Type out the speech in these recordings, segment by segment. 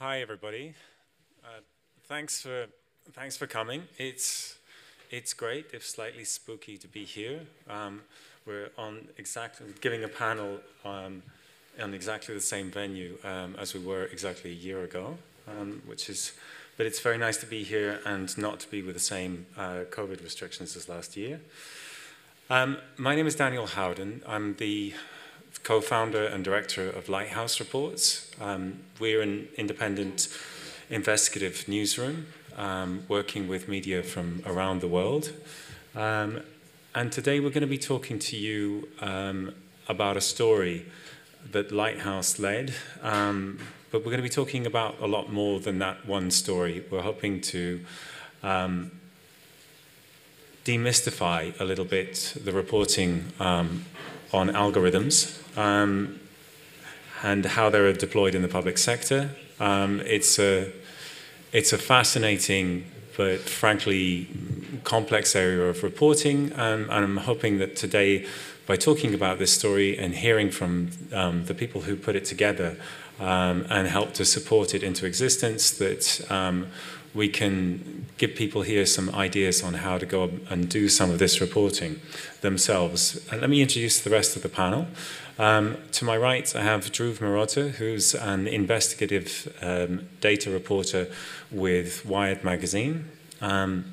Hi, everybody. Thanks for coming. It's great, if slightly spooky, to be here. We're giving a panel on exactly the same venue as we were exactly a year ago, but it's very nice to be here and not to be with the same COVID restrictions as last year. My name is Daniel Howden. I'm the co-founder and director of Lighthouse Reports. We're an independent investigative newsroom working with media from around the world. And today we're going to be talking to you about a story that Lighthouse led, but we're going to be talking about a lot more than that one story. We're hoping to demystify a little bit the reporting on algorithms and how they're deployed in the public sector. It's a fascinating but frankly complex area of reporting, and I'm hoping that today, by talking about this story and hearing from the people who put it together and helped to support it into existence, that we can give people here some ideas on how to go and do some of this reporting themselves. And let me introduce the rest of the panel. To my right, I have Dhruv Mehrotra, who's an investigative data reporter with Wired magazine. To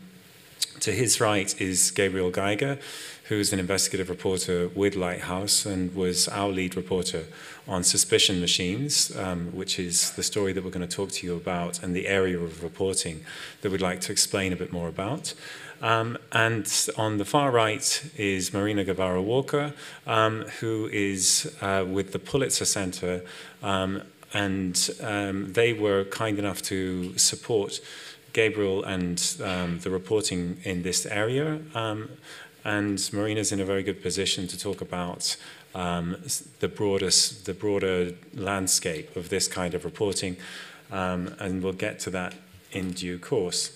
his right is Gabriel Geiger, who's an investigative reporter with Lighthouse and was our lead reporter on Suspicion Machines, which is the story that we're going to talk to you about and the area of reporting that we'd like to explain a bit more about. And on the far right is Marina Walker Guevara, who is with the Pulitzer Center, and they were kind enough to support Gabriel and the reporting in this area. And Marina's in a very good position to talk about the broader landscape of this kind of reporting, and we'll get to that in due course.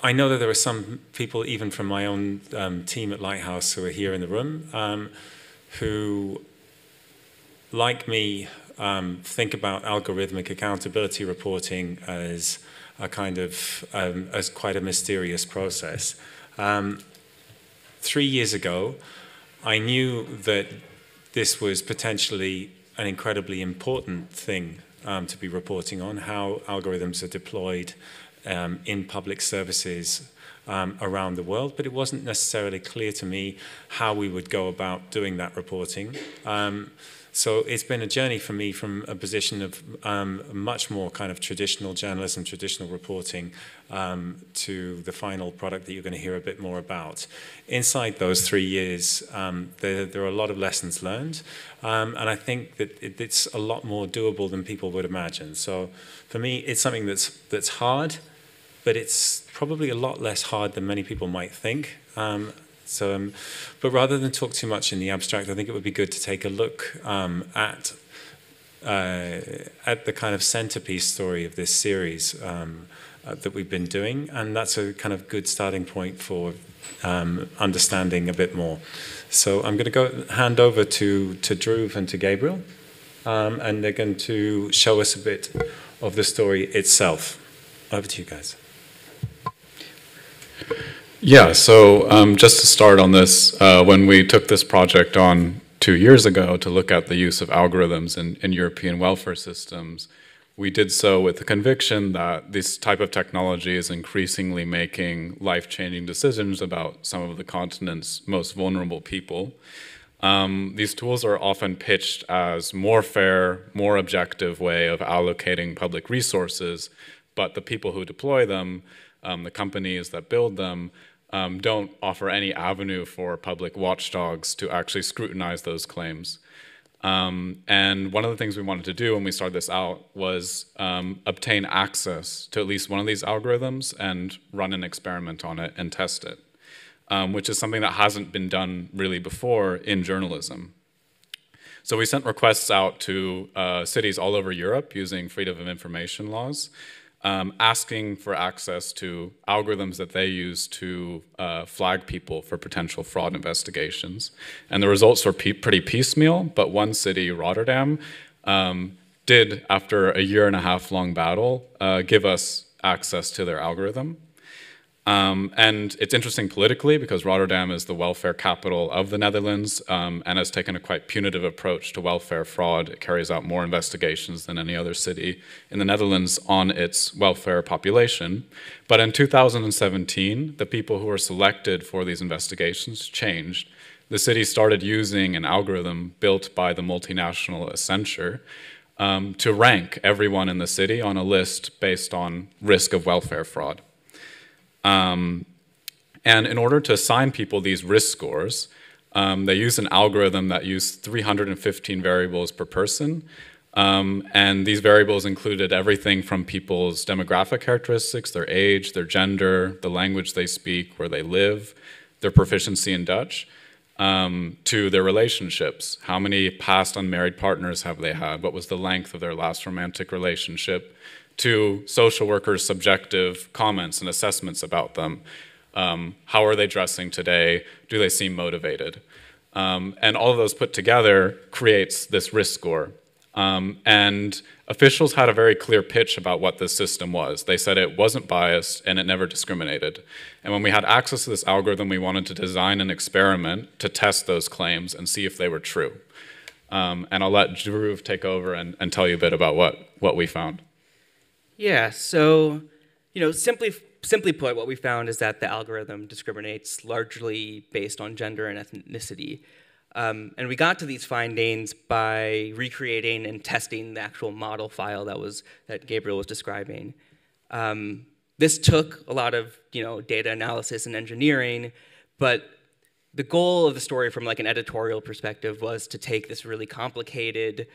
I know that there are some people, even from my own team at Lighthouse, who are here in the room, who, like me, think about algorithmic accountability reporting as a kind of as quite a mysterious process. 3 years ago, I knew that this was potentially an incredibly important thing to be reporting on, how algorithms are deployed in public services around the world, but it wasn't necessarily clear to me how we would go about doing that reporting. So it's been a journey for me from a position of much more kind of traditional journalism, traditional reporting, to the final product that you're going to hear a bit more about. Inside those 3 years, there are a lot of lessons learned, and I think that it's a lot more doable than people would imagine. So for me, it's something that's hard, but it's probably a lot less hard than many people might think. But rather than talk too much in the abstract, I think it would be good to take a look at the kind of centerpiece story of this series that we've been doing, and that's a kind of good starting point for understanding a bit more. So I'm going to hand over to Dhruv and to Gabriel, and they're going to show us a bit of the story itself. Over to you guys. Yeah, so just to start on this, when we took this project on 2 years ago to look at the use of algorithms in European welfare systems, we did so with the conviction that this type of technology is increasingly making life-changing decisions about some of the continent's most vulnerable people. These tools are often pitched as more fair, more objective way of allocating public resources, but the people who deploy them, the companies that build them, don't offer any avenue for public watchdogs to actually scrutinize those claims. And one of the things we wanted to do when we started this out was obtain access to at least one of these algorithms and run an experiment on it and test it, which is something that hasn't been done really before in journalism. So we sent requests out to cities all over Europe using freedom of information laws, asking for access to algorithms that they use to flag people for potential fraud investigations. And the results were pretty piecemeal, but one city, Rotterdam, did, after a 1.5-year-long battle, give us access to their algorithm. And it's interesting politically because Rotterdam is the welfare capital of the Netherlands and has taken a quite punitive approach to welfare fraud. It carries out more investigations than any other city in the Netherlands on its welfare population. But in 2017, the people who were selected for these investigations changed. The city started using an algorithm built by the multinational Accenture to rank everyone in the city on a list based on risk of welfare fraud. And in order to assign people these risk scores, they used an algorithm that used 315 variables per person. And these variables included everything from people's demographic characteristics, their age, their gender, the language they speak, where they live, their proficiency in Dutch, to their relationships. How many past unmarried partners have they had? What was the length of their last romantic relationship? To social workers' subjective comments and assessments about them. How are they dressing today? Do they seem motivated? And all of those put together creates this risk score. And officials had a very clear pitch about what this system was. They said it wasn't biased and it never discriminated. And when we had access to this algorithm, we wanted to design an experiment to test those claims and see if they were true. And I'll let Dhruv take over and tell you a bit about what we found. Yeah, so, simply put, what we found is that the algorithm discriminates largely based on gender and ethnicity. And we got to these findings by recreating and testing the actual model file that Gabriel was describing. This took a lot of data analysis and engineering, but the goal of the story from like an editorial perspective was to take this really complicated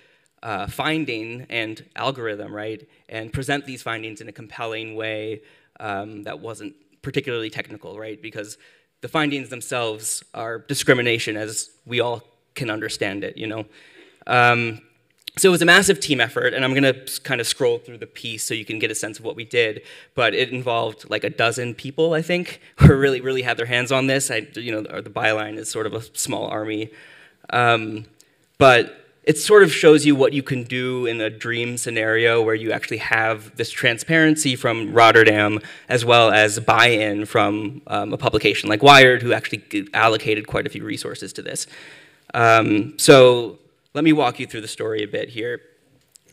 finding and algorithm, right, and present these findings in a compelling way that wasn't particularly technical, right, because the findings themselves are discrimination as we all can understand it, So it was a massive team effort, and I'm going to kind of scroll through the piece so you can get a sense of what we did, but it involved like a dozen people, I think, who really had their hands on this. The byline is sort of a small army. But it sort of shows you what you can do in a dream scenario where you actually have this transparency from Rotterdam as well as buy-in from a publication like Wired, who actually allocated quite a few resources to this. So let me walk you through the story a bit here.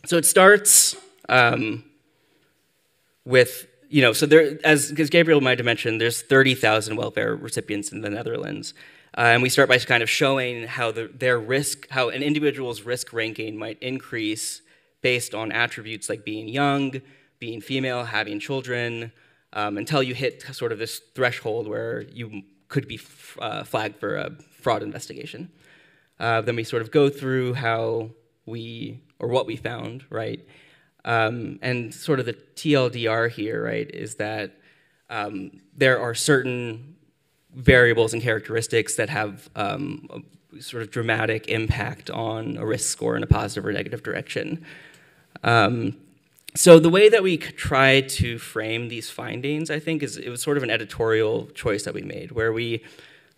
So it starts with, so there, as Gabriel might have mentioned, there's 30,000 welfare recipients in the Netherlands. And we start by kind of showing how how an individual's risk ranking might increase based on attributes like being young, being female, having children, until you hit sort of this threshold where you could be flagged for a fraud investigation. Then we sort of go through what we found, right? And sort of the TLDR here, right, is that there are certain variables and characteristics that have a sort of dramatic impact on a risk score in a positive or negative direction. So the way that we try to frame these findings, I think, it was sort of an editorial choice that we made, where we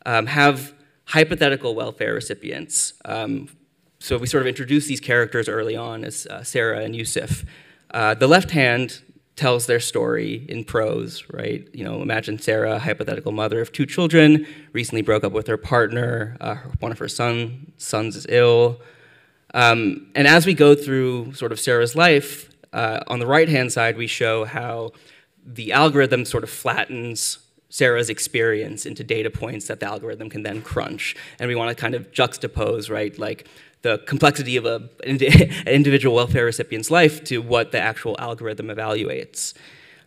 have hypothetical welfare recipients. So we sort of introduce these characters early on as Sarah and Yusuf. The left hand tells their story in prose, right? Imagine Sarah, hypothetical mother of 2 children, recently broke up with her partner, one of her sons is ill. And as we go through sort of Sarah's life, on the right-hand side, we show how the algorithm sort of flattens Sarah's experience into data points that the algorithm can then crunch. And we want to kind of juxtapose, right, like the complexity of an individual welfare recipient's life to what the actual algorithm evaluates.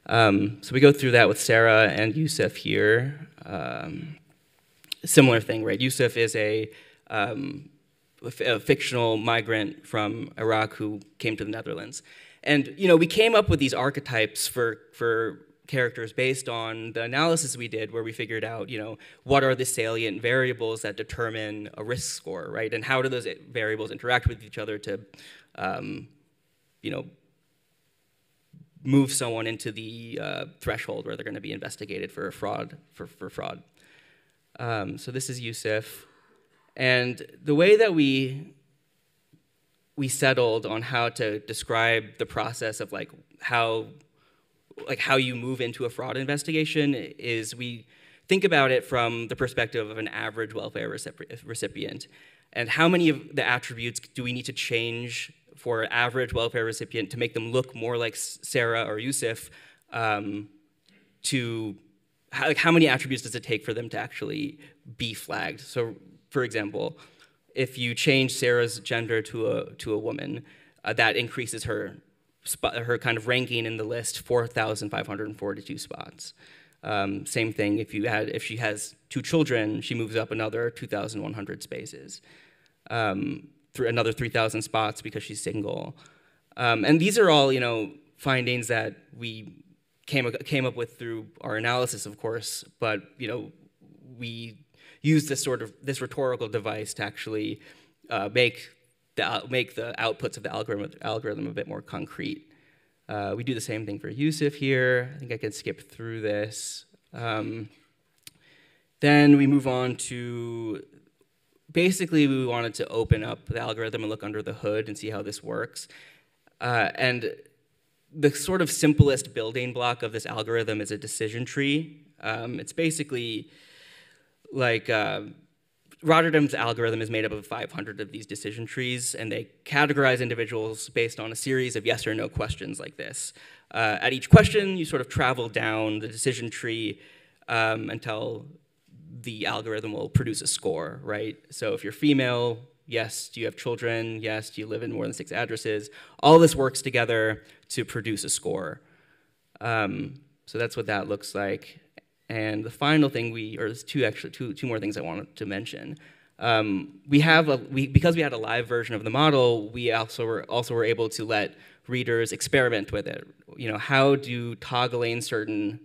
So we go through that with Sarah and Yusuf here. Similar thing, right? Yusuf is a fictional migrant from Iraq who came to the Netherlands. And we came up with these archetypes for characters based on the analysis we did, where we figured out, what are the salient variables that determine a risk score, right? And how do those variables interact with each other to, move someone into the threshold where they're going to be investigated for fraud. So this is Yusuf, and the way that we we settled on how to describe the process of how you move into a fraud investigation is we think about it from the perspective of an average welfare recipient. And how many of the attributes do we need to change for an average welfare recipient to make them look more like Sarah or Yusuf? How many attributes does it take for them to actually be flagged? So, for example, if you change Sarah's gender to a woman, that increases her kind of ranking in the list 4,542 spots. Same thing if she has 2 children, she moves up another 2,100 spaces. Another 3,000 spots because she's single. And these are all, findings that we came up with through our analysis, of course, but, we use this rhetorical device to actually make the outputs of the algorithm a bit more concrete. We do the same thing for Yusuf here. I think I can skip through this. Then we move on to, basically we wanted to open up the algorithm and look under the hood and see how this works. And the sort of simplest building block of this algorithm is a decision tree. It's basically like Rotterdam's algorithm is made up of 500 of these decision trees, and they categorize individuals based on a series of yes or no questions like this. At each question, you sort of travel down the decision tree until the algorithm will produce a score, right? So if you're female, yes, do you have children? Yes, do you live in more than 6 addresses? All this works together to produce a score. So that's what that looks like. And the final thing there's two more things I wanted to mention. Because we had a live version of the model, we also were able to let readers experiment with it. How do toggling certain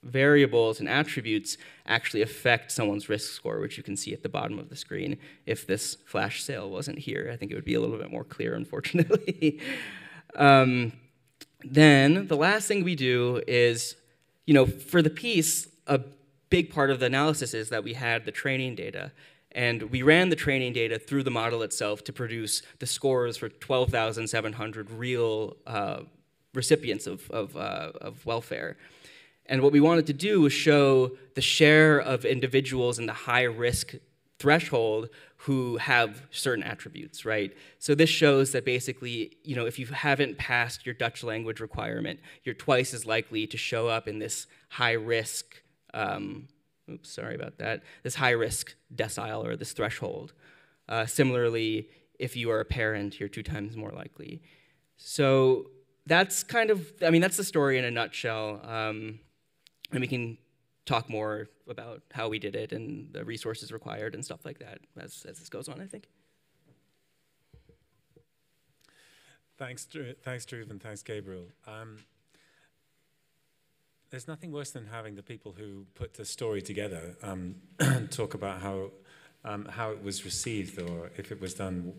variables and attributes actually affect someone's risk score, which you can see at the bottom of the screen. If this flash sale wasn't here, I think it would be a little bit more clear, unfortunately. Then the last thing we do is, for the piece, a big part of the analysis is that we had the training data. And we ran the training data through the model itself to produce the scores for 12,700 real recipients of welfare. And what we wanted to do was show the share of individuals in the high-risk threshold who have certain attributes, right? So this shows that basically, if you haven't passed your Dutch language requirement, you're twice as likely to show up in this high-risk, this high-risk decile or this threshold. Similarly, if you are a parent, you're 2 times more likely. So that's that's the story in a nutshell. And we can talk more about how we did it and the resources required and stuff like that as this goes on, I think. Thanks, Dhruv, and thanks, Gabriel. There's nothing worse than having the people who put the story together talk about how it was received or if it was done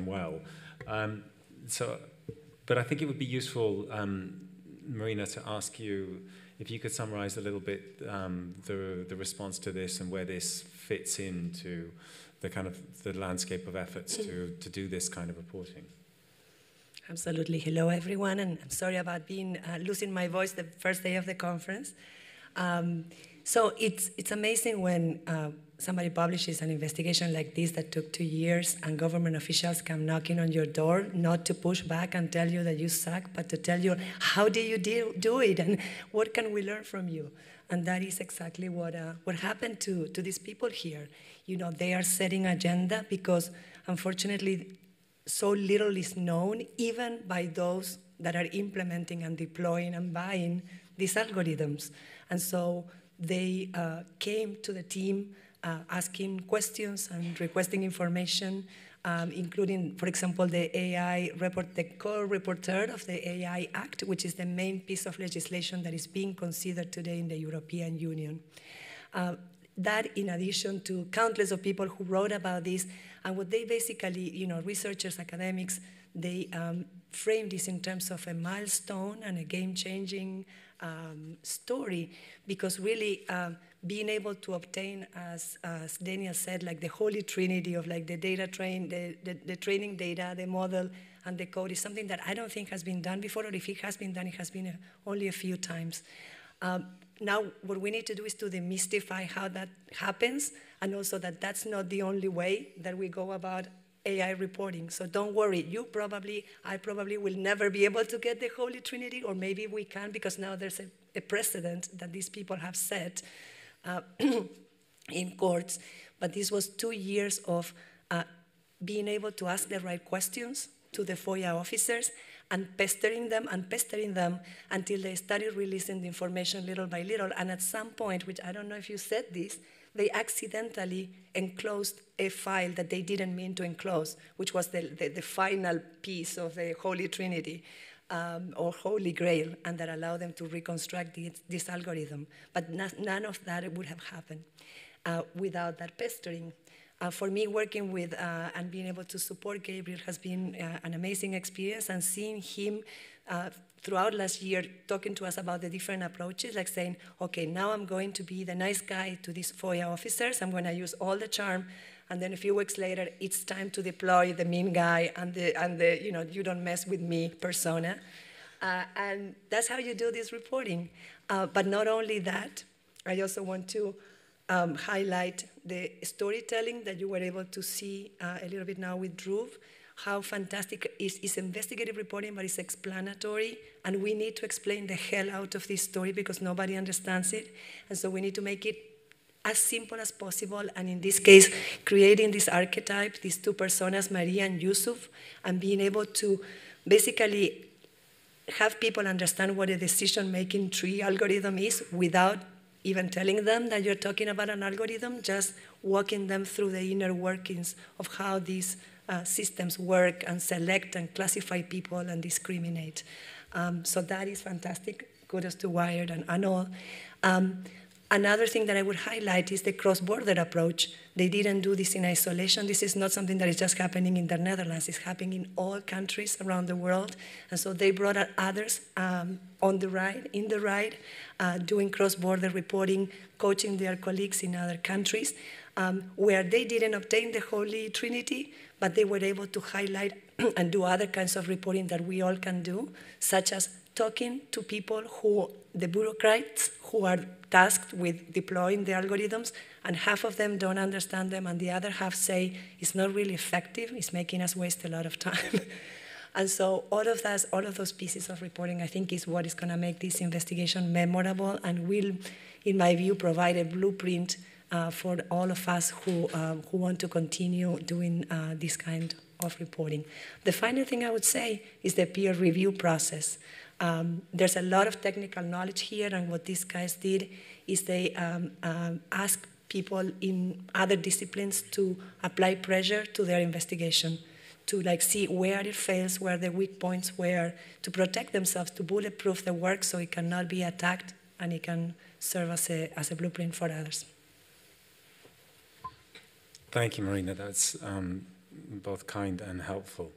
well. But I think it would be useful, Marina, to ask you if you could summarize a little bit the response to this and where this fits into the landscape of efforts to do this kind of reporting. Absolutely. Hello, everyone, and I'm sorry about losing my voice the first day of the conference. So it's amazing when somebody publishes an investigation like this that took 2 years and government officials come knocking on your door, not to push back and tell you that you suck, but to tell you, how did you do it and what can we learn from you? And that is exactly what happened to these people here. They are setting agenda because, unfortunately, so little is known, even by those that are implementing and deploying and buying these algorithms. And so they came to the team asking questions and requesting information, including, for example, the co-reporter of the AI Act, which is the main piece of legislation that is being considered today in the European Union. That, in addition to countless of people who wrote about this, and what they basically, researchers, academics, they frame this in terms of a milestone and a game-changing story, because really being able to obtain, as Daniel said, like the holy trinity of like the data the training data, the model, and the code is something that I don't think has been done before, or if it has been done, it has been only a few times. Now, what we need to do is to demystify how that happens, and also that that's not the only way that we go about AI reporting. So don't worry, I probably will never be able to get the Holy Trinity, or maybe we can, because now there's a precedent that these people have set in courts. But this was 2 years of being able to ask the right questions to the FOIA officers, and pestering them until they started releasing the information little by little. And at some point, which I don't know if you said this, they accidentally enclosed a file that they didn't mean to enclose, which was the final piece of the Holy Trinity, or Holy Grail, and that allowed them to reconstruct this algorithm. But none of that would have happened without that pestering. For me, working with and being able to support Gabriel has been an amazing experience, and seeing him throughout last year talking to us about the different approaches, like saying, okay, now I'm going to be the nice guy to these FOIA officers, I'm going to use all the charm, and then a few weeks later, it's time to deploy the mean guy and the you don't mess with me persona. And that's how you do this reporting. But not only that, I also want to highlight the storytelling that you were able to see a little bit now with Dhruv, how fantastic is investigative reporting, but it's explanatory, and we need to explain the hell out of this story because nobody understands it, and so we need to make it as simple as possible, and in this case, creating this archetype, these two personas, Maria and Yusuf, and being able to basically have people understand what a decision-making tree algorithm is without even telling them that you're talking about an algorithm, just walking them through the inner workings of how these systems work and select and classify people and discriminate. So that is fantastic. Kudos to Wired and all. Another thing that I would highlight is the cross-border approach. They didn't do this in isolation. This is not something that is just happening in the Netherlands. It's happening in all countries around the world. And so they brought others in the ride, doing cross-border reporting, coaching their colleagues in other countries, where they didn't obtain the Holy Trinity, but they were able to highlight and do other kinds of reporting that we all can do, such as talking to people the bureaucrats who are tasked with deploying the algorithms, and half of them don't understand them, and the other half say it's not really effective, it's making us waste a lot of time. And so all of those pieces of reporting, I think, is what is going to make this investigation memorable and will, in my view, provide a blueprint for all of us who want to continue doing this kind of reporting. The final thing I would say is the peer review process. There's a lot of technical knowledge here, and what these guys did is they asked people in other disciplines to apply pressure to their investigation, to see where it fails, where the weak points were, to protect themselves, to bulletproof the work so it cannot be attacked and it can serve as a blueprint for others. Thank you, Marina. That's both kind and helpful.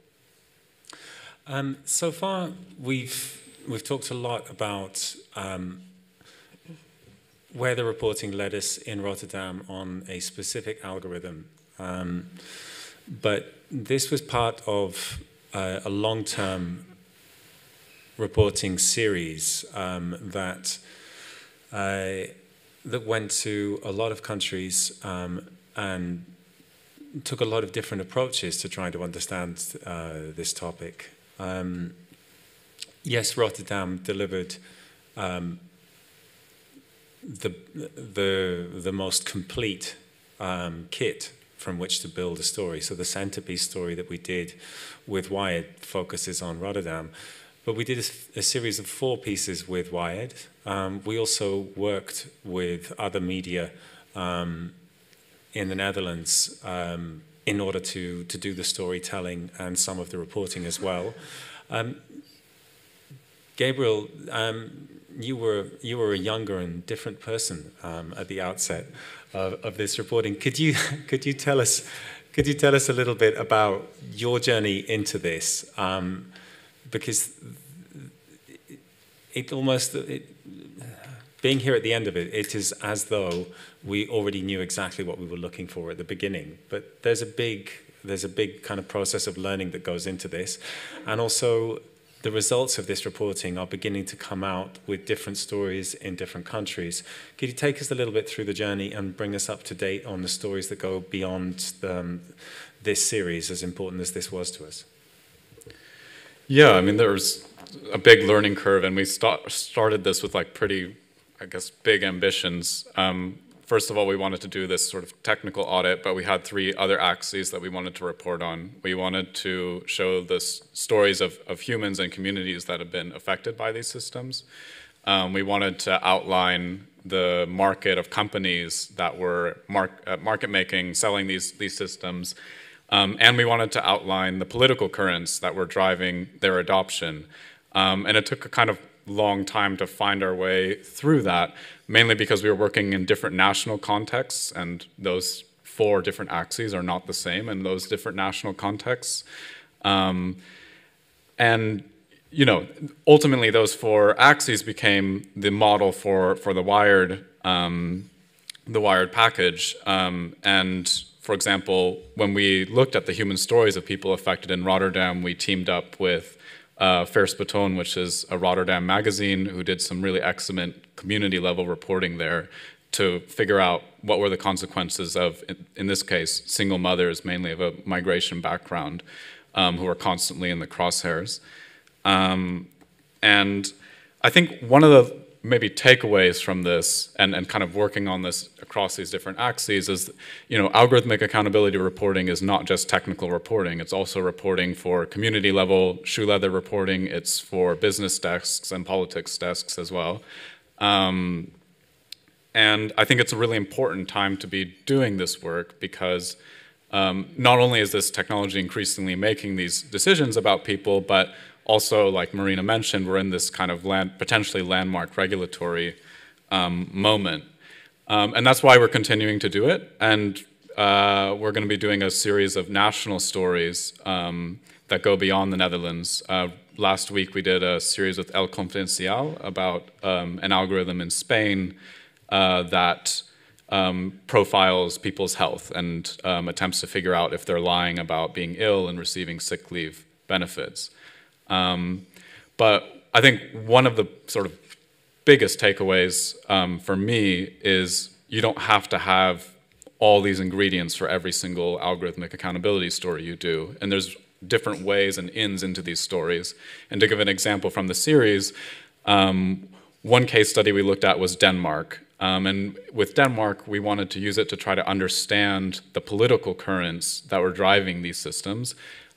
So far, we've talked a lot about where the reporting led us in Rotterdam on a specific algorithm. But this was part of a long-term reporting series that went to a lot of countries and took a lot of different approaches to trying to understand this topic. Yes, Rotterdam delivered the most complete kit from which to build a story. So the centerpiece story that we did with Wired focuses on Rotterdam. But we did a series of 4 pieces with Wired. We also worked with other media in the Netherlands in order to do the storytelling and some of the reporting as well. Gabriel, you were a younger and different person at the outset of this reporting. Could you tell us a little bit about your journey into this? because being here at the end of it, it is as though we already knew exactly what we were looking for at the beginning. But there's a big kind of process of learning that goes into this, and also the results of this reporting are beginning to come out with different stories in different countries. Could you take us a little bit through the journey and bring us up to date on the stories that go beyond this series, as important as this was to us? Yeah, I mean, there's a big learning curve, and we started this with like pretty, I guess, big ambitions. First of all, we wanted to do this sort of technical audit, but we had 3 other axes that we wanted to report on. We wanted to show the stories of humans and communities that have been affected by these systems. We wanted to outline the market of companies that were market making, selling these systems. And we wanted to outline the political currents that were driving their adoption. And it took a kind of long time to find our way through that, mainly because we were working in different national contexts, and those 4 different axes are not the same in those different national contexts. And you know, ultimately those 4 axes became the model for the wired package. And for example, when we looked at the human stories of people affected in Rotterdam, we teamed up with Vers Beton, which is a Rotterdam magazine, who did some really excellent community level reporting there to figure out what were the consequences of, in this case, single mothers, mainly of a migration background, who are constantly in the crosshairs. And I think one of the maybe takeaways from this, and kind of working on this across these different axes, is, you know, algorithmic accountability reporting is not just technical reporting. It's also reporting for community level shoe leather reporting. It's for business desks and politics desks as well. And I think it's a really important time to be doing this work, because not only is this technology increasingly making these decisions about people, but also, like Marina mentioned, we're in this kind of potentially landmark regulatory moment. And that's why we're continuing to do it. And we're going to be doing a series of national stories that go beyond the Netherlands. Last week we did a series with El Confidencial about an algorithm in Spain that profiles people's health and attempts to figure out if they're lying about being ill and receiving sick leave benefits. But I think one of the sort of biggest takeaways for me is you don't have to have all these ingredients for every single algorithmic accountability story you do. And there's different ways and ins into these stories. And to give an example from the series, one case study we looked at was Denmark. And with Denmark, we wanted to use it to try to understand the political currents that were driving these systems.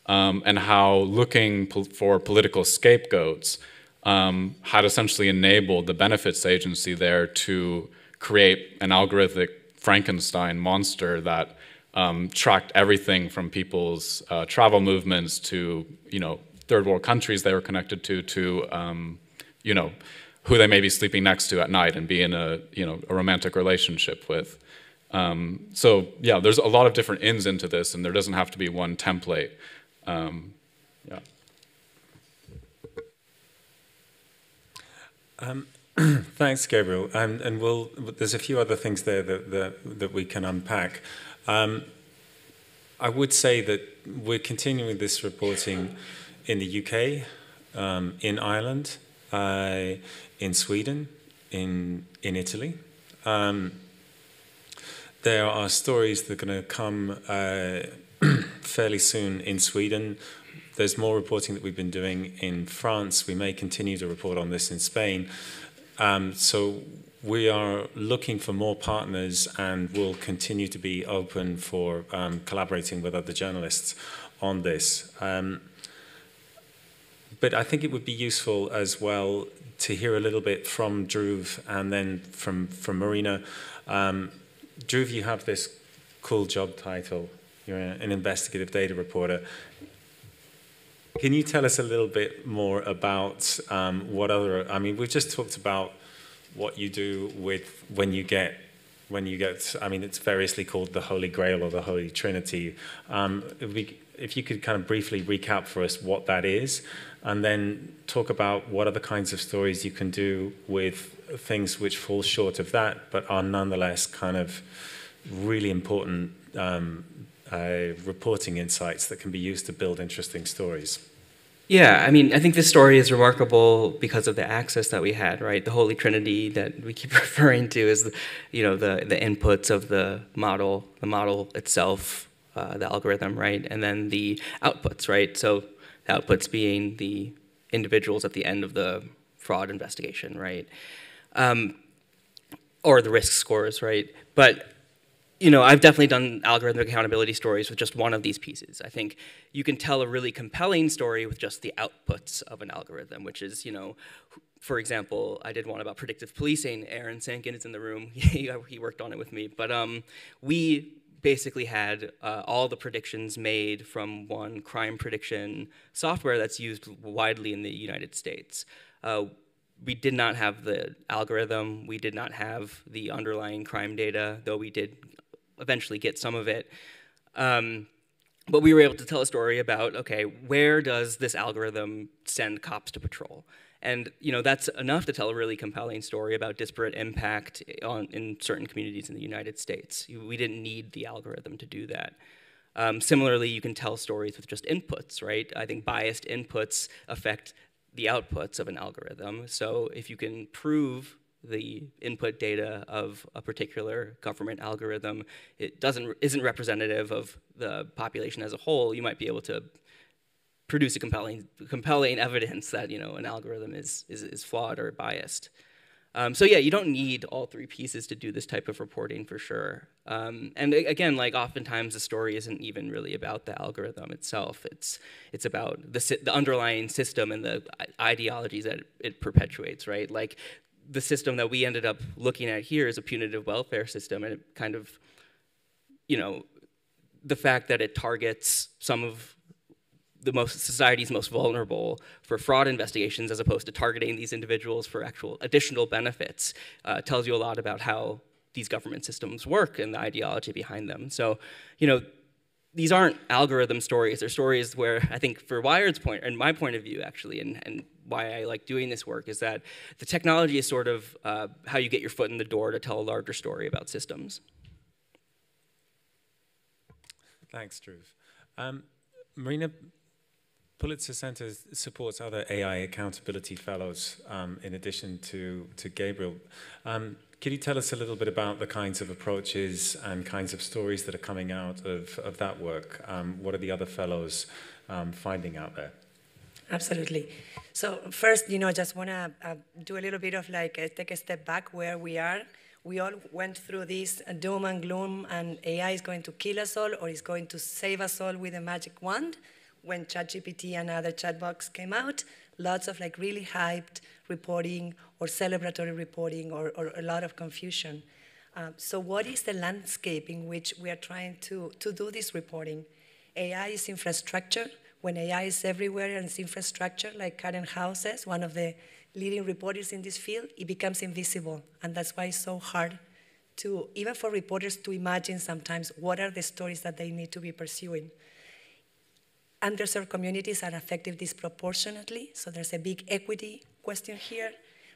And how looking for political scapegoats had essentially enabled the benefits agency there to create an algorithmic Frankenstein monster that tracked everything from people's travel movements to, you know, third world countries they were connected to you know, who they may be sleeping next to at night and be in a, you know, a romantic relationship with. So yeah, there's a lot of different ins into this, and there doesn't have to be one template. Yeah. Thanks, Gabriel. And there's a few other things there that we can unpack. I would say that we're continuing this reporting in the UK, in Ireland, in Sweden, in Italy. There are stories that are going to come fairly soon in Sweden. There's more reporting that we've been doing in France. We may continue to report on this in Spain. So we are looking for more partners, and will continue to be open for collaborating with other journalists on this. But I think it would be useful as well to hear a little bit from Dhruv and then from Marina. Dhruv, you have this cool job title. You're an investigative data reporter. Can you tell us a little bit more about what other, I mean, we've just talked about what you do with when you get when you get, I mean, it's variously called the Holy Grail or the Holy Trinity. If you could kind of briefly recap for us what that is, and then talk about what are the kinds of stories you can do with things which fall short of that, but are nonetheless kind of really important reporting insights that can be used to build interesting stories. Yeah, I mean, I think this story is remarkable because of the access that we had, right? The Holy Trinity that we keep referring to is, the inputs of the model itself, the algorithm, right? And then the outputs, right? So the outputs being the individuals at the end of the fraud investigation, right? Or the risk scores, right? But I've definitely done algorithmic accountability stories with just one of these pieces. I think you can tell a really compelling story with just the outputs of an algorithm, which is, for example, I did one about predictive policing. Aaron Sankin is in the room. He worked on it with me. But we basically had all the predictions made from one crime prediction software that's used widely in the United States. We did not have the algorithm. We did not have the underlying crime data, though we did eventually get some of it. But we were able to tell a story about, okay, where does this algorithm send cops to patrol? And that's enough to tell a really compelling story about disparate impact in certain communities in the United States. We didn't need the algorithm to do that. Similarly, you can tell stories with just inputs, right? I think biased inputs affect the outputs of an algorithm. So if you can prove the input data of a particular government algorithm, it isn't representative of the population as a whole, you might be able to produce a compelling evidence that an algorithm is flawed or biased. So yeah, you don't need all three pieces to do this type of reporting for sure. And again, oftentimes the story isn't even really about the algorithm itself. It's about the underlying system and the ideologies that it perpetuates, right? The system that we ended up looking at here is a punitive welfare system, and it kind of, the fact that it targets some of society's most vulnerable for fraud investigations as opposed to targeting these individuals for actual additional benefits tells you a lot about how these government systems work and the ideology behind them. So, these aren't algorithm stories. They're stories where I think for Wired's point, and my point of view actually, and why I like doing this work is that the technology is sort of how you get your foot in the door to tell a larger story about systems. Thanks, Dhruv. Marina, Pulitzer Center supports other AI accountability fellows in addition to Gabriel. Could you tell us a little bit about the kinds of approaches and kinds of stories that are coming out of that work? What are the other fellows finding out there? Absolutely. So first, I just want to do a little bit of take a step back where we are. We all went through this doom and gloom, and AI is going to kill us all, or is going to save us all with a magic wand. When ChatGPT and other chatbots came out, lots of really hyped reporting or celebratory reporting or a lot of confusion. So what is the landscape in which we are trying to do this reporting? AI is infrastructure. When AI is everywhere and it's infrastructure, like Karen Howe says, one of the leading reporters in this field, it becomes invisible. And that's why it's so hard to, even for reporters to imagine sometimes what are the stories that they need to be pursuing. Underserved communities are affected disproportionately, so there's a big equity question here.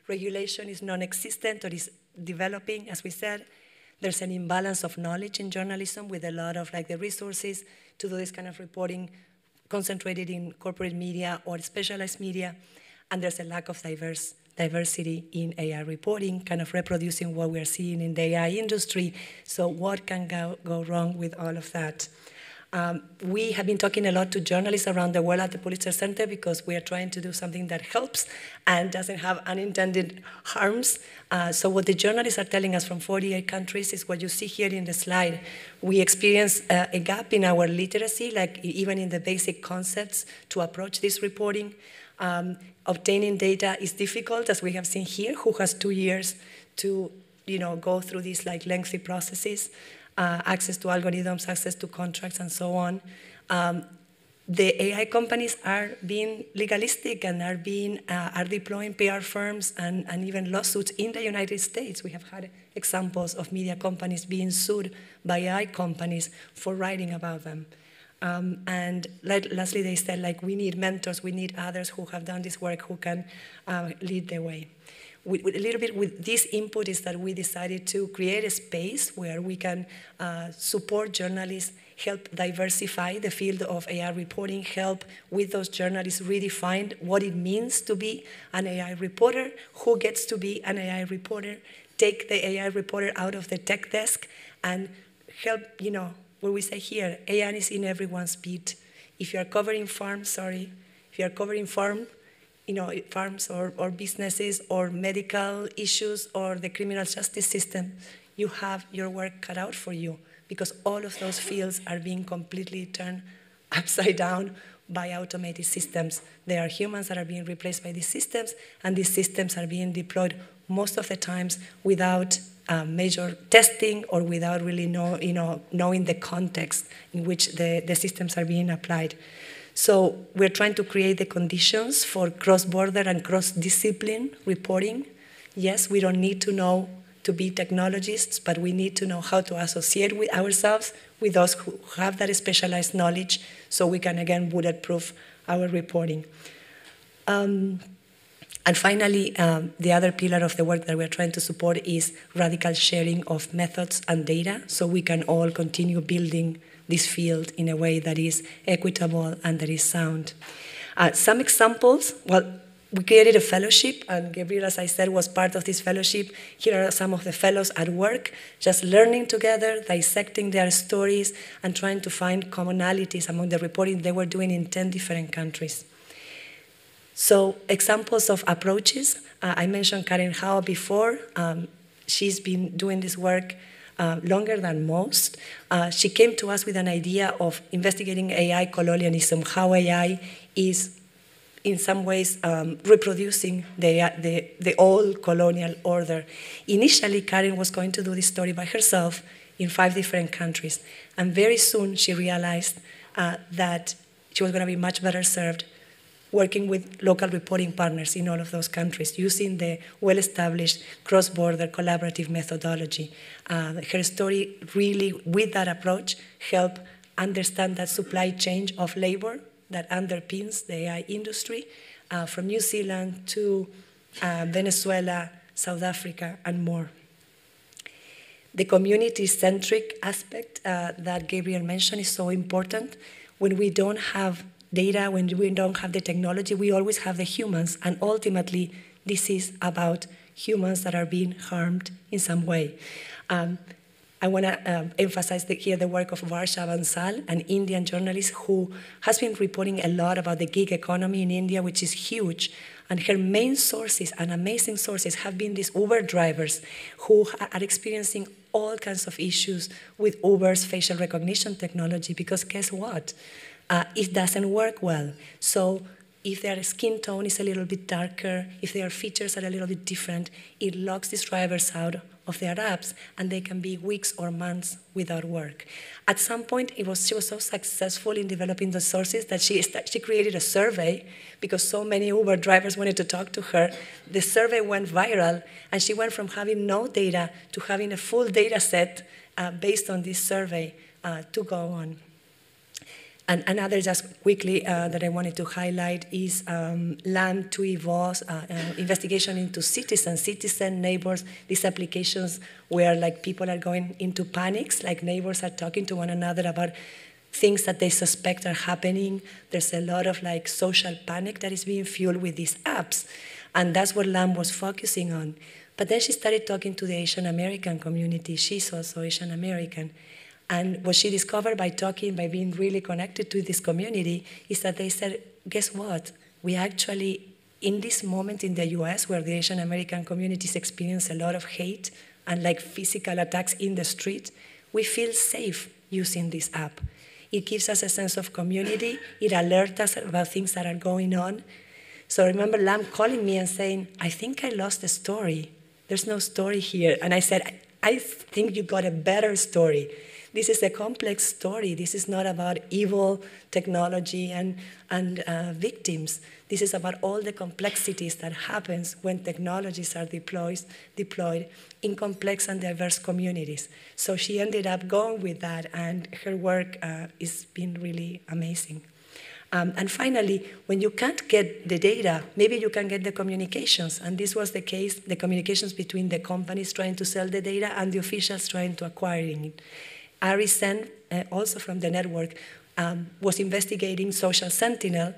Regulation is non-existent or is developing, as we said. There's an imbalance of knowledge in journalism with a lot of the resources to do this kind of reporting concentrated in corporate media or specialized media. And there's a lack of diversity in AI reporting, kind of reproducing what we're seeing in the AI industry. So what can go wrong with all of that? We have been talking a lot to journalists around the world at the Pulitzer Center because we are trying to do something that helps and doesn't have unintended harms. So what the journalists are telling us from 48 countries is what you see here in the slide. We experience a gap in our literacy, even in the basic concepts to approach this reporting. Obtaining data is difficult, as we have seen here, who has 2 years to go through these lengthy processes. Access to algorithms, access to contracts, and so on. the AI companies are being legalistic and are deploying PR firms and even lawsuits in the United States. We have had examples of media companies being sued by AI companies for writing about them. And lastly, they said, like, we need mentors, we need others who have done this work who can lead the way. A little bit with this input is that we decided to create a space where we can support journalists, help diversify the field of AI reporting, help with those journalists redefine what it means to be an AI reporter, who gets to be an AI reporter, take the AI reporter out of the tech desk, and help, what we say here, AI is in everyone's beat. If you're covering farms, if you're covering farms or businesses or medical issues or the criminal justice system, you have your work cut out for you, because all of those fields are being completely turned upside down by automated systems. There are humans that are being replaced by these systems, and these systems are being deployed most of the times without major testing or without really knowing the context in which the systems are being applied. So we're trying to create the conditions for cross-border and cross-discipline reporting. Yes, we don't need to know to be technologists, but we need to know how to associate with ourselves with those who have that specialized knowledge, so we can, again, bulletproof our reporting. And finally, the other pillar of the work that we're trying to support is radical sharing of methods and data, so we can all continue building this field in a way that is equitable and that is sound. Some examples, we created a fellowship, and Gabriel, as I said, was part of this fellowship. Here are some of the fellows at work, just learning together, dissecting their stories, and trying to find commonalities among the reporting they were doing in 10 different countries. So examples of approaches, I mentioned Karen Howe before. She's been doing this work longer than most. She came to us with an idea of investigating AI colonialism, how AI is in some ways reproducing the old colonial order. Initially, Karen was going to do this story by herself in 5 different countries. And very soon she realized that she was going to be much better served working with local reporting partners in all of those countries, using the well-established cross-border collaborative methodology. Her story really, with that approach, helped understand that supply chain of labor that underpins the AI industry, from New Zealand to Venezuela, South Africa, and more. The community-centric aspect that Gabriel mentioned is so important. When we don't have data, when we don't have the technology, we always have the humans, and ultimately, this is about humans that are being harmed in some way. I want to emphasize here the work of Varsha Bansal, an Indian journalist who has been reporting a lot about the gig economy in India, which is huge. And her main sources, and amazing sources, have been these Uber drivers who are experiencing all kinds of issues with Uber's facial recognition technology, because guess what? It doesn't work well. So if their skin tone is a little bit darker, if their features are a little bit different, it locks these drivers out of their apps, and they can be weeks or months without work. At some point, she was so successful in developing the sources that she created a survey, because so many Uber drivers wanted to talk to her. The survey went viral, and she went from having no data to having a full data set based on this survey to go on. And another, just quickly, that I wanted to highlight is LAM 2EVO's investigation into citizen neighbors, these applications where people are going into panics, like neighbors are talking to one another about things that they suspect are happening. There's a lot of social panic that is being fueled with these apps. And that's what LAM was focusing on. But then she started talking to the Asian American community. She's also Asian American. And what she discovered by being really connected to this community, is that they said, guess what? We actually, in this moment in the US, where the Asian American communities experience a lot of hate and physical attacks in the street, we feel safe using this app. It gives us a sense of community. It alerts us about things that are going on. So I remember Lam calling me and saying, I think I lost the story. There's no story here. And I said, I think you got a better story. This is a complex story. This is not about evil technology and victims. This is about all the complexities that happens when technologies are deployed in complex and diverse communities. So she ended up going with that, and her work has been really amazing. And finally, when you can't get the data, maybe you can get the communications. And this was the case, the communications between the companies trying to sell the data and the officials trying to acquire it. Ari Sen, also from the network, was investigating Social Sentinel,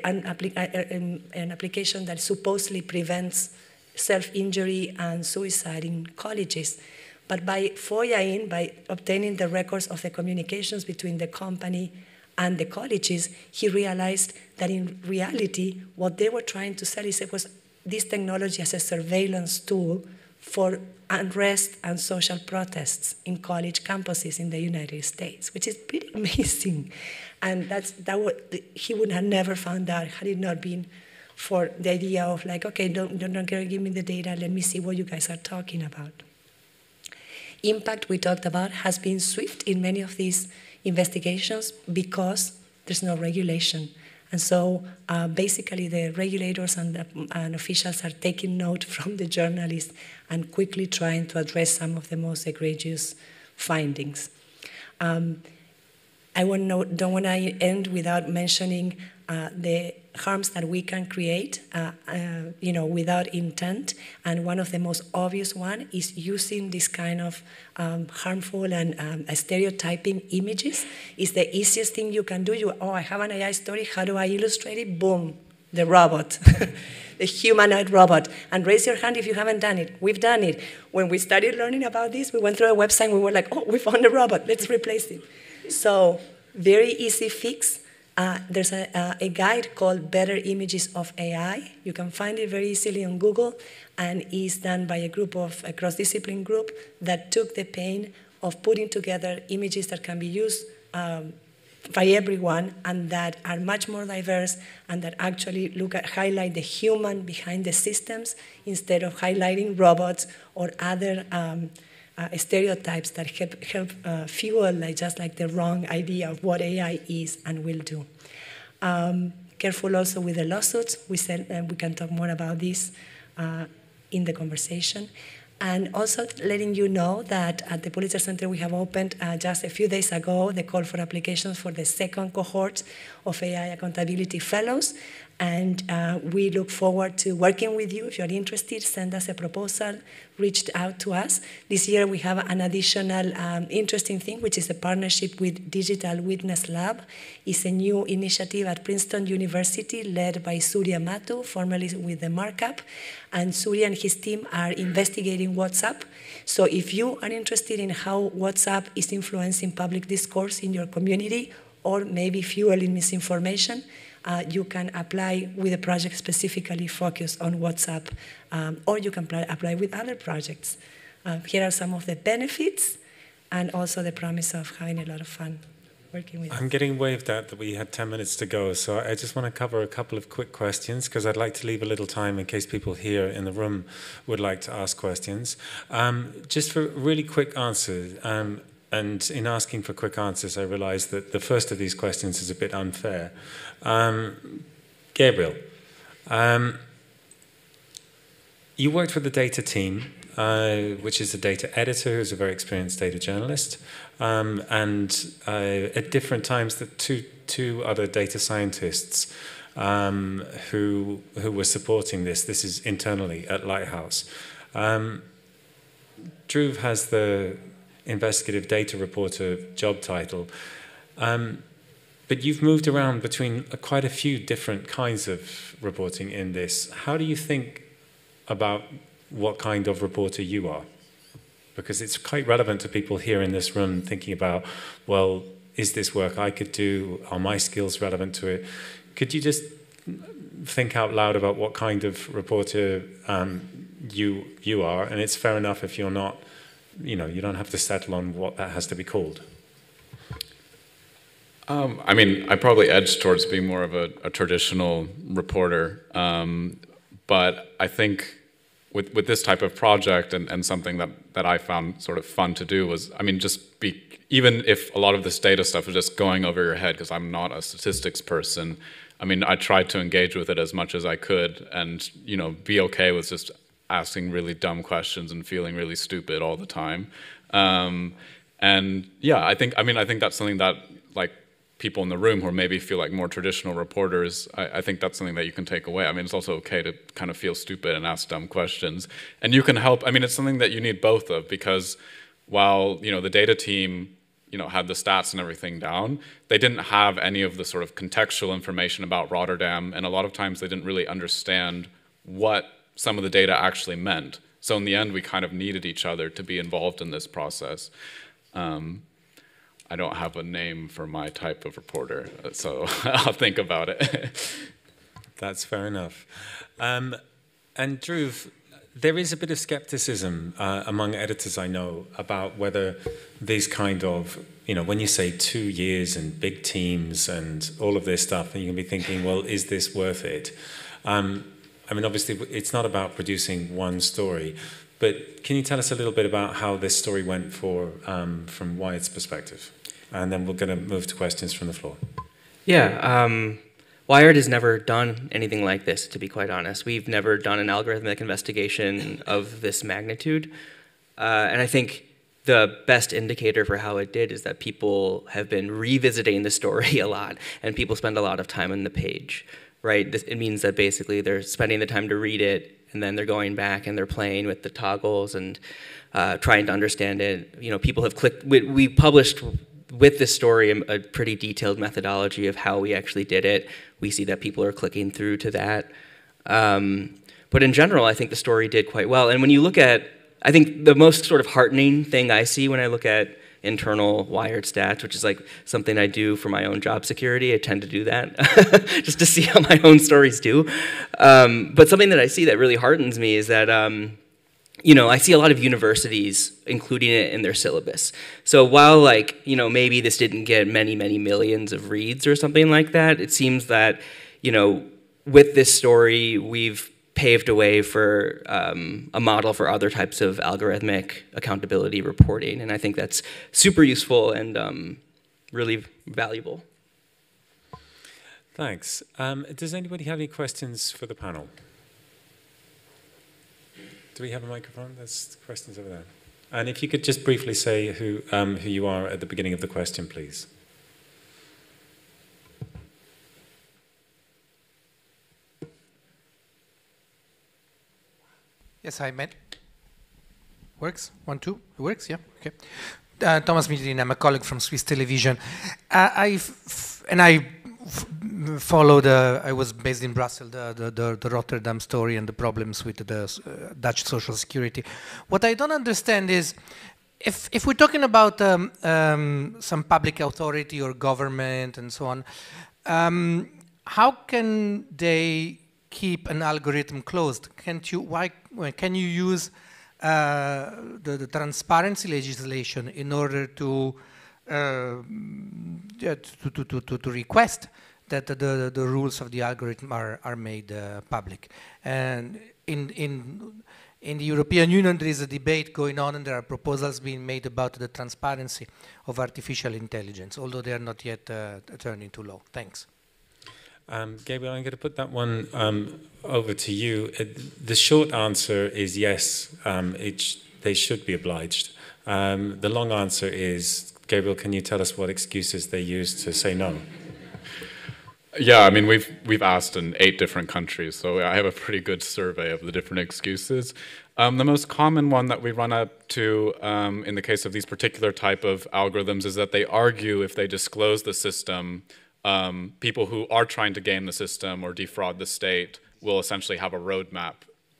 an application that supposedly prevents self-injury and suicide in colleges. But by FOIA-ing, by obtaining the records of the communications between the company and the colleges, he realized that in reality, what they were trying to sell was this technology as a surveillance tool for unrest and social protests in college campuses in the United States, which is pretty amazing. And he would have never found out had it not been for the idea of like, okay, don't give me the data, let me see what you guys are talking about. Impact we talked about has been swift in many of these investigations because there's no regulation. And so basically the regulators and officials are taking note from the journalists and quickly trying to address some of the most egregious findings. I don't want to end without mentioning the harms that we can create without intent. And one of the most obvious one is using this kind of harmful and stereotyping images. Is the easiest thing you can do. I have an AI story, how do I illustrate it? Boom, the robot, the humanoid robot. And raise your hand if you haven't done it. We've done it. When we started learning about this, we went through a website, we were like, oh, we found a robot, let's replace it. So very easy fix. There's a guide called Better Images of AI. You can find it very easily on Google, and is done by a cross-discipline group that took the pain of putting together images that can be used by everyone and that are much more diverse and that actually highlight the human behind the systems instead of highlighting robots or other stereotypes that help fuel just like the wrong idea of what AI is and will do. Careful also with the lawsuits. We said we can talk more about this in the conversation. And also letting you know that at the Pulitzer Center we have opened just a few days ago the call for applications for the second cohort of AI Accountability Fellows. And we look forward to working with you. If you're interested, send us a proposal, reach out to us. This year we have an additional interesting thing, which is a partnership with Digital Witness Lab. It's a new initiative at Princeton University led by Surya Mathu, formerly with the Markup. And Surya and his team are investigating WhatsApp. So if you are interested in how WhatsApp is influencing public discourse in your community or maybe fueling misinformation, you can apply with a project specifically focused on WhatsApp, or you can apply with other projects. Here are some of the benefits and also the promise of having a lot of fun working with I'm getting waved at that we had 10 minutes to go, so I just want to cover a couple of quick questions because I'd like to leave a little time in case people here in the room would like to ask questions. Just for really quick answers, and in asking for quick answers, I realized that the first of these questions is a bit unfair. Gabriel, you worked with the data team, which is a data editor who's a very experienced data journalist, and at different times the two other data scientists who were supporting this. This is internally at Lighthouse. Dhruv has the investigative data reporter job title, but you've moved around between quite a few different kinds of reporting in this. How do you think about what kind of reporter you are? Because it's quite relevant to people here in this room thinking about, well, is this work I could do? Are my skills relevant to it? Could you just think out loud about what kind of reporter you are? And it's fair enough if you're not, you don't have to settle on what that has to be called. I mean, I probably edge towards being more of a traditional reporter, but I think with this type of project and something that I found sort of fun to do was, I mean, even if a lot of this data stuff is just going over your head, because I'm not a statistics person, I mean, I tried to engage with it as much as I could and, you know, be okay with just asking really dumb questions and feeling really stupid all the time. And yeah, I think that's something that, like, people in the room who maybe feel like more traditional reporters, I think that's something that you can take away. I mean, it's also okay to kind of feel stupid and ask dumb questions. And you can help, I mean, it's something that you need both of, because while, you know, the data team, you know, had the stats and everything down, they didn't have any of the sort of contextual information about Rotterdam, and a lot of times they didn't really understand what some of the data actually meant. So in the end, we kind of needed each other to be involved in this process. I don't have a name for my type of reporter, so I'll think about it. That's fair enough. And Dhruv, there is a bit of skepticism among editors I know about whether these kind of, you know, when you say 2 years and big teams and all of this stuff, and you can be thinking, well, is this worth it? I mean, obviously, it's not about producing one story, but can you tell us a little bit about how this story went from Wyatt's perspective? And then we're going to move to questions from the floor. Yeah, Wired has never done anything like this, to be quite honest. We've never done an algorithmic investigation of this magnitude. And I think the best indicator for how it did is that people have been revisiting the story a lot, and people spend a lot of time on the page, right? It means that basically they're spending the time to read it, and then they're going back and they're playing with the toggles and trying to understand it. You know, people have clicked. We published with this story a pretty detailed methodology of how we actually did it. We see that people are clicking through to that. But in general, I think the story did quite well. And when you look at, I think the most sort of heartening thing I see when I look at internal Wired stats, which is like something I do for my own job security. I tend to do that just to see how my own stories do. But something that I see that really heartens me is that you know, I see a lot of universities including it in their syllabus. So while, like, you know, maybe this didn't get many, many millions of reads or something like that, it seems that, you know, with this story, we've paved a way for a model for other types of algorithmic accountability reporting. And I think that's super useful and really valuable. Thanks. Does anybody have any questions for the panel? Do we have a microphone? There's questions over there. And if you could just briefly say who you are at the beginning of the question, please. Yes, I met. Works? 1, 2. It works? Yeah. Okay. Thomas Midrin, I'm a colleague from Swiss Television. I followed. I was based in Brussels. The Rotterdam story and the problems with the Dutch social security. What I don't understand is, if we're talking about some public authority or government and so on, how can they keep an algorithm closed? Can't you? Why can you use the transparency legislation in order to request that the rules of the algorithm are made public? And in the European Union, there is a debate going on, and there are proposals being made about the transparency of artificial intelligence, although they are not yet turned into law. Thanks. Gabriel, I'm going to put that one over to you. The short answer is yes, they should be obliged. The long answer is, Gabriel, can you tell us what excuses they use to say no? Yeah, I mean, we've asked in 8 different countries, so I have a pretty good survey of the different excuses. The most common one that we run up to in the case of these particular type of algorithms is that they argue if they disclose the system, people who are trying to game the system or defraud the state will essentially have a roadmap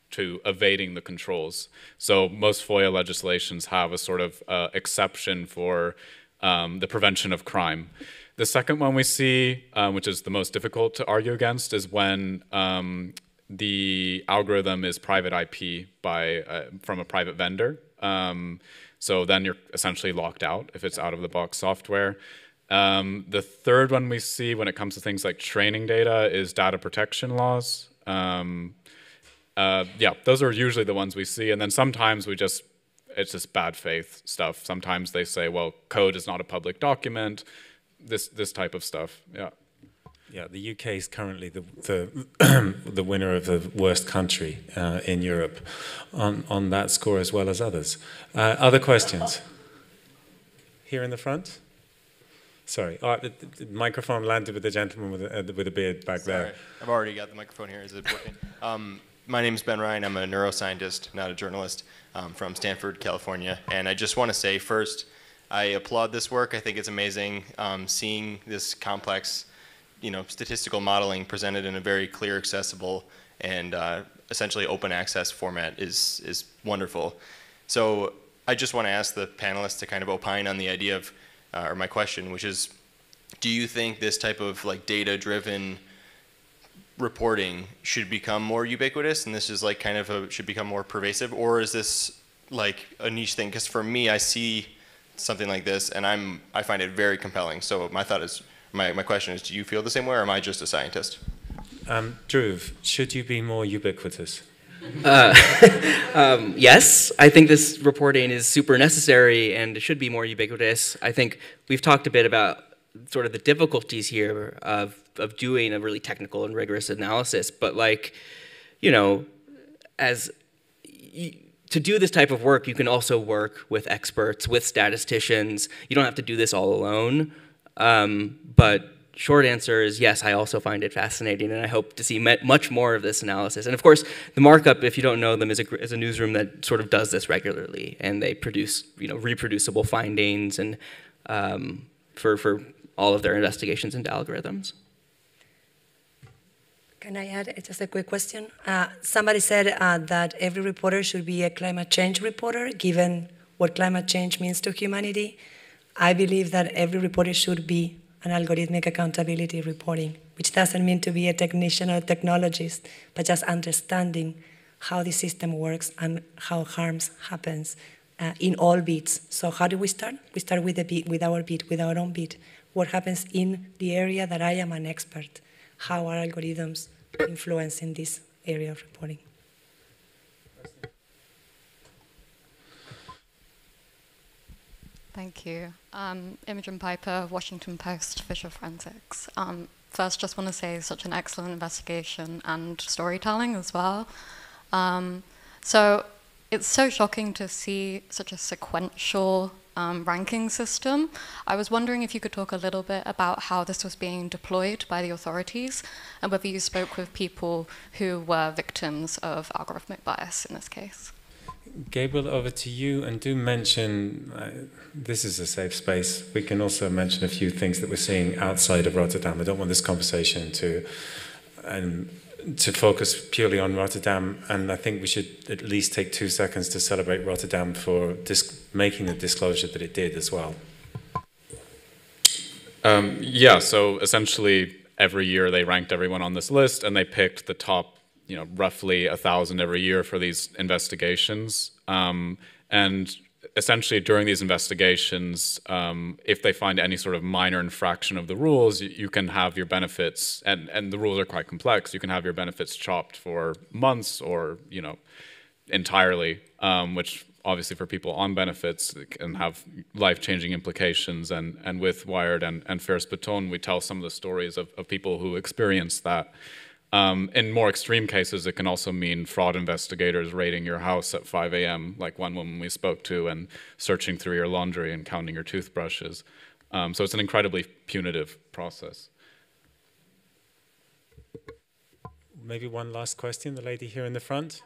to evading the controls. So most FOIA legislations have a sort of exception for the prevention of crime. The second one we see, which is the most difficult to argue against, is when the algorithm is private IP from a private vendor. So then you're essentially locked out if it's out-of-the-box software. The third one we see when it comes to things like training data is data protection laws. yeah, those are usually the ones we see. And then sometimes it's just bad faith stuff. Sometimes they say, well, code is not a public document, this type of stuff, yeah. Yeah, the UK is currently the winner of the worst country in Europe on that score as well as others. Other questions? Here in the front? Sorry, the microphone landed with the gentleman with a beard back there. I've already got the microphone here. Is it working? My name is Ben Ryan. I'm a neuroscientist, not a journalist, from Stanford, California. And I just want to say first, I applaud this work. I think it's amazing seeing this complex, statistical modeling presented in a very clear, accessible, and essentially open access format is wonderful. So I just want to ask the panelists to kind of opine on the idea of, or my question, which is, do you think this type of data-driven reporting should become more ubiquitous, and this is should become more pervasive, or is this a niche thing? Because for me, I see something like this, and I find it very compelling. So my thought is, my question is, do you feel the same way, or am I just a scientist? Dhruv, should you be more ubiquitous? Yes, I think this reporting is super necessary and it should be more ubiquitous. I think we've talked a bit about sort of the difficulties here of doing a really technical and rigorous analysis, but to do this type of work, you can also work with experts, with statisticians. You don't have to do this all alone, but short answer is yes, I also find it fascinating, and I hope to see much more of this analysis. And of course, the Markup, if you don't know them, is a newsroom that sort of does this regularly, and they produce reproducible findings and for all of their investigations into algorithms. Can I add just a quick question? Somebody said that every reporter should be a climate change reporter, given what climate change means to humanity. I believe that every reporter should be an algorithmic accountability reporting, which doesn't mean to be a technician or a technologist, but just understanding how the system works and how harms happens in all bits. So how do we start? We start with our own bit. What happens in the area that I am an expert? How are algorithms influencing this area of reporting? Thank you. Imogen Piper, Washington Post, Visual Forensics. First, just want to say such an excellent investigation and storytelling as well. So it's so shocking to see such a sequential ranking system. I was wondering if you could talk a little bit about how this was being deployed by the authorities and whether you spoke with people who were victims of algorithmic bias in this case. Gabriel, over to you, and do mention, this is a safe space, we can also mention a few things that we're seeing outside of Rotterdam. I don't want this conversation to focus purely on Rotterdam, and I think we should at least take 2 seconds to celebrate Rotterdam for making the disclosure that it did as well. Yeah, so essentially every year they ranked everyone on this list, and they picked the top roughly 1,000 every year for these investigations. And essentially during these investigations, if they find any sort of minor infraction of the rules, you can have your benefits, and the rules are quite complex, you can have your benefits chopped for months or, entirely, which obviously for people on benefits can have life-changing implications. And with Wired and Fierce Baton, we tell some of the stories of people who experience that. In more extreme cases, it can also mean fraud investigators raiding your house at 5 a.m., like one woman we spoke to, and searching through your laundry and counting your toothbrushes. So it's an incredibly punitive process. Maybe one last question, the lady here in the front.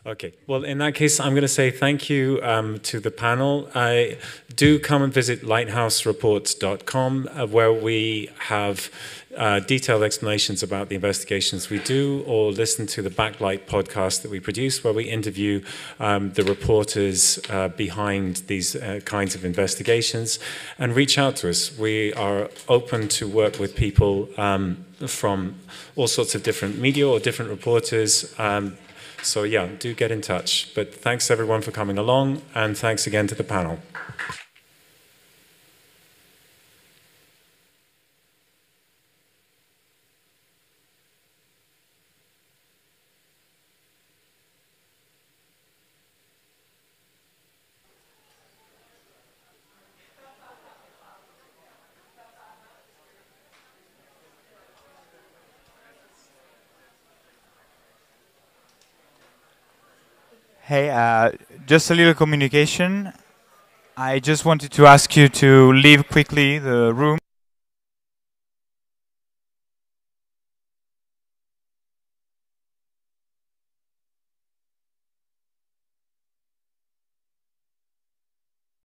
Okay, well, in that case, I'm going to say thank you to the panel. Do come and visit lighthousereports.com, where we have detailed explanations about the investigations we do, or listen to the Backlight podcast that we produce, where we interview the reporters behind these kinds of investigations, and reach out to us. We are open to work with people from all sorts of different media or different reporters. So yeah, do get in touch. But thanks everyone for coming along, and thanks again to the panel. Hey, just a little communication. I just wanted to ask you to leave quickly the room.